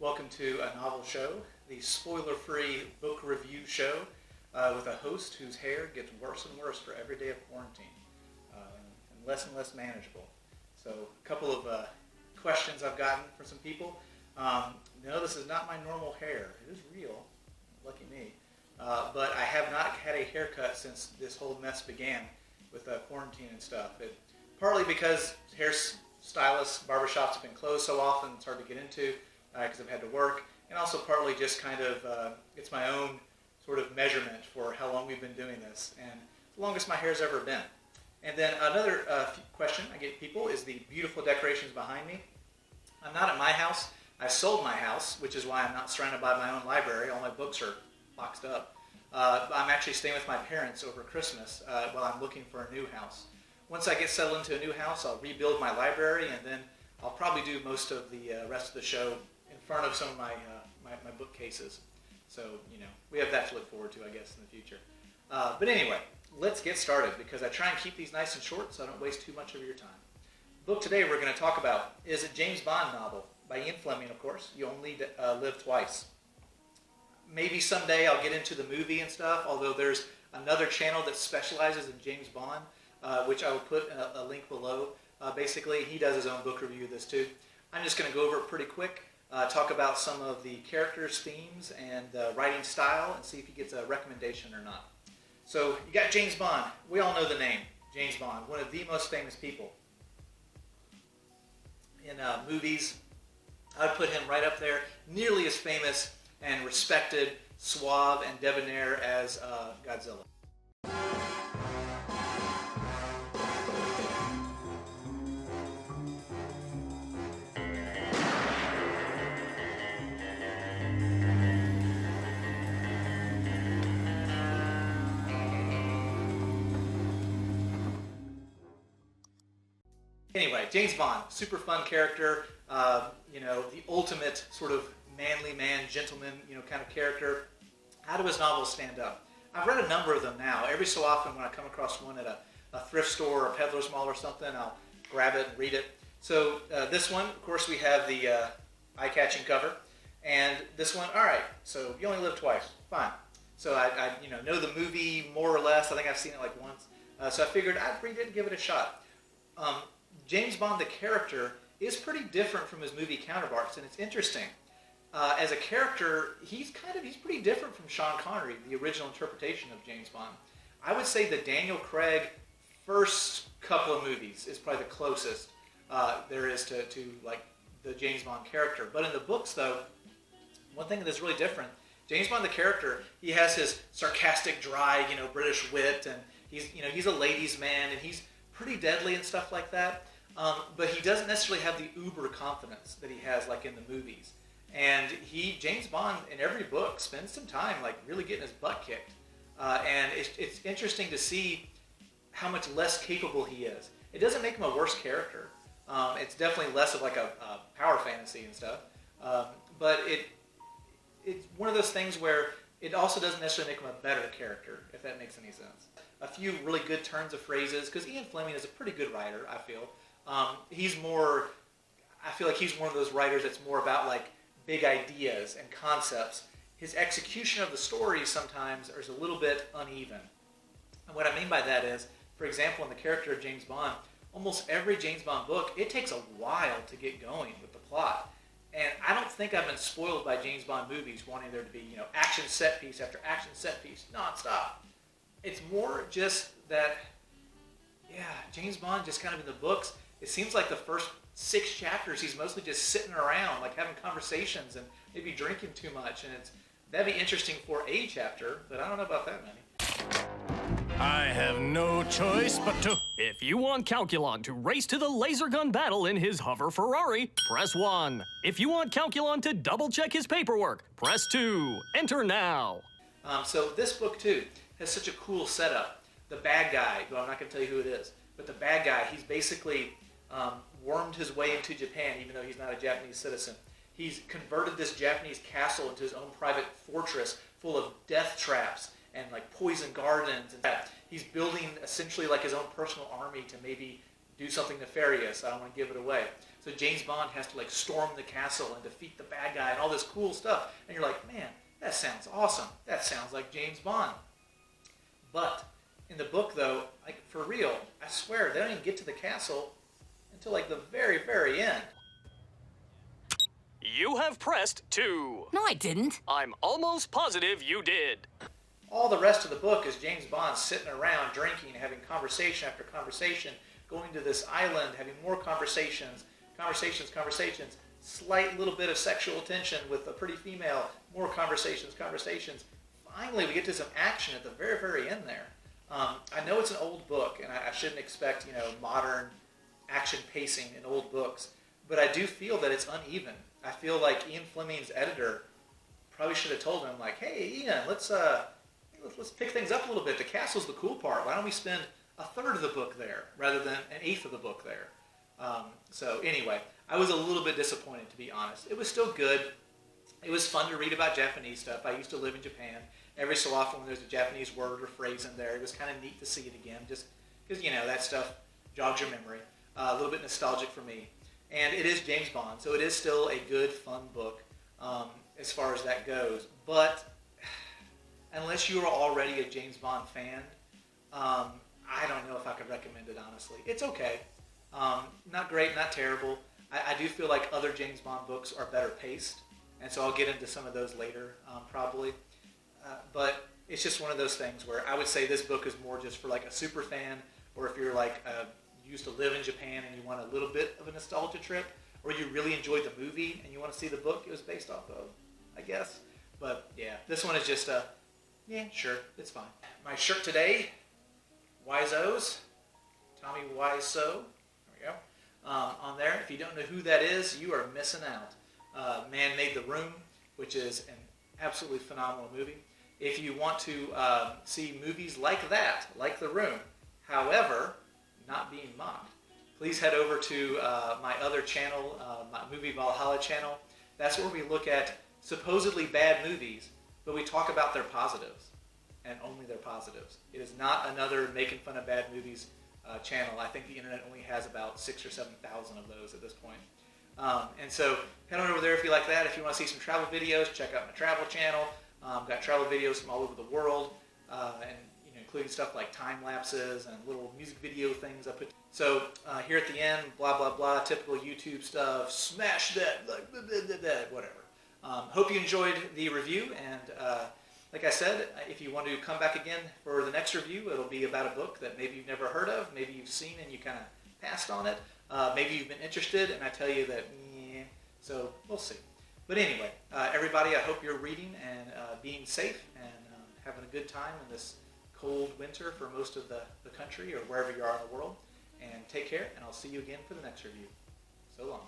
Welcome to A Novel Show, the spoiler-free book review show with a host whose hair gets worse and worse for every day of quarantine and less manageable. So a couple of questions I've gotten from some people. No, this is not my normal hair. It is real. Lucky me. But I have not had a haircut since this whole mess began with quarantine and stuff. Partly because stylists, barbershops have been closed so often, it's hard to get into because I've had to work, and also partly just kind of, it's my own sort of measurement for how long we've been doing this, and the longest my hair's ever been. And then another question I get people is the beautiful decorations behind me. I'm not at my house. I sold my house, which is why I'm not surrounded by my own library. All my books are boxed up. I'm actually staying with my parents over Christmas while I'm looking for a new house. Once I get settled into a new house, I'll rebuild my library, and then I'll probably do most of the rest of the show in front of some of my bookcases. So, we have that to look forward to, I guess, in the future. But anyway, let's get started, because I try and keep these nice and short so I don't waste too much of your time. The book today we're going to talk about is a James Bond novel by Fleming, of course. You Only Live Twice. Maybe someday I'll get into the movie and stuff, although there's another channel that specializes in James Bond, which I will put a link below. Basically, he does his own book review of this too. I'm just going to go over it pretty quick, talk about some of the characters, themes, and writing style, and see if he gets a recommendation or not. So, you got James Bond. We all know the name, James Bond, one of the most famous people in movies. I would put him right up there, nearly as famous and respected, suave, and debonair as Godzilla. Anyway, James Bond, super fun character, the ultimate sort of manly man, gentleman, kind of character. How do his novels stand up? I've read a number of them now. Every so often when I come across one at a thrift store or a peddler's mall or something, I'll grab it and read it. So this one, of course, we have the eye-catching cover. And this one, all right, so You Only Live Twice. Fine. So I know the movie more or less. I think I've seen it like once. So I figured I'd read it and give it a shot. James Bond, the character, is pretty different from his movie counterparts, and it's interesting. As a character, he's pretty different from Sean Connery, the original interpretation of James Bond. I would say the Daniel Craig first couple of movies is probably the closest there is to like the James Bond character. But in the books, though, one thing that's really different, James Bond, the character, he has his sarcastic, dry, British wit, and he's a ladies' man, and he's pretty deadly and stuff like that. But he doesn't necessarily have the uber confidence that he has like in the movies. And James Bond, in every book, spends some time like really getting his butt kicked. And it's interesting to see how much less capable he is. It doesn't make him a worse character. It's definitely less of like a power fantasy and stuff. But it's one of those things where it also doesn't necessarily make him a better character, if that makes any sense. A few really good turns of phrases, because Fleming is a pretty good writer, I feel. I feel like he's one of those writers that's more about like big ideas and concepts. His execution of the story sometimes is a little bit uneven. And what I mean by that is, for example, in the character of James Bond, almost every James Bond book, it takes a while to get going with the plot. And I don't think I've been spoiled by James Bond movies wanting there to be, action set piece after action set piece, nonstop. It's more just that, James Bond just kind of in the books, it seems like the first 6 chapters he's mostly just sitting around, like having conversations and maybe drinking too much. And that'd be interesting for a chapter, but I don't know about that many. I have no choice but to... If you want Calculon to race to the laser gun battle in his hover Ferrari, press 1. If you want Calculon to double-check his paperwork, press 2. Enter now. So this book, too, has such a cool setup. The bad guy, who I'm not going to tell you who it is, but the bad guy, he's basically wormed his way into Japan, even though he's not a Japanese citizen. He's converted this Japanese castle into his own private fortress full of death traps and like poison gardens and that. He's building essentially like his own personal army to maybe do something nefarious. I don't want to give it away. So James Bond has to like storm the castle and defeat the bad guy and all this cool stuff. And you're like, man, that sounds awesome. That sounds like James Bond. But in the book, though, like for real, I swear, they don't even get to the castle until like the very, very end. You have pressed 2. No, I didn't. I'm almost positive you did. All the rest of the book is James Bond sitting around drinking, having conversation after conversation, going to this island, having more conversations, slight little bit of sexual tension with a pretty female, more conversations. Finally, we get to some action at the very, very end there. I know it's an old book, and I shouldn't expect, modern action pacing in old books, but I do feel that it's uneven. I feel like Ian Fleming's editor probably should have told him, like, hey, Ian, let's pick things up a little bit. The castle's the cool part. Why don't we spend a third of the book there rather than an eighth of the book there? So anyway, I was a little bit disappointed, to be honest. It was still good. It was fun to read about Japanese stuff. I used to live in Japan. Every so often when there's a Japanese word or phrase in there, it was kind of neat to see it again, just because, that stuff jogs your memory. A little bit nostalgic for me. And it is James Bond, so it is still a good, fun book as far as that goes. But unless you are already a James Bond fan, I don't know if I could recommend it, honestly. It's okay. Not great, not terrible. I do feel like other James Bond books are better paced, and so I'll get into some of those later, probably. But it's just one of those things where I would say this book is more just for like a super fan, or if you're like used to live in Japan and you want a little bit of a nostalgia trip, or you really enjoyed the movie and you want to see the book it was based off of, I guess. But yeah, this one is just yeah, sure, it's fine. My shirt today, Wiseau's, Tommy Wiseau, there we go, on there. If you don't know who that is, you are missing out. Man Made the Room, which is an absolutely phenomenal movie. If you want to see movies like that, like The Room, however, not being mocked, please head over to my other channel, my Movie Valhalla channel. That's where we look at supposedly bad movies, but we talk about their positives, and only their positives. It is not another making fun of bad movies channel. I think the internet only has about 6,000 or 7,000 of those at this point. And so head on over there if you like that. If you want to see some travel videos, check out my travel channel. Got travel videos from all over the world, and including stuff like time lapses and little music video things I put. So here at the end, blah blah blah, typical YouTube stuff. Smash that, like blah, blah, blah, blah, whatever. Hope you enjoyed the review, and like I said, if you want to come back again for the next review, it'll be about a book that maybe you've never heard of, maybe you've seen and you kind of passed on it. Maybe you've been interested, and I tell you that, yeah. So we'll see. But anyway, everybody, I hope you're reading and being safe and having a good time in this cold winter for most of the country or wherever you are in the world. And take care, and I'll see you again for the next review. So long.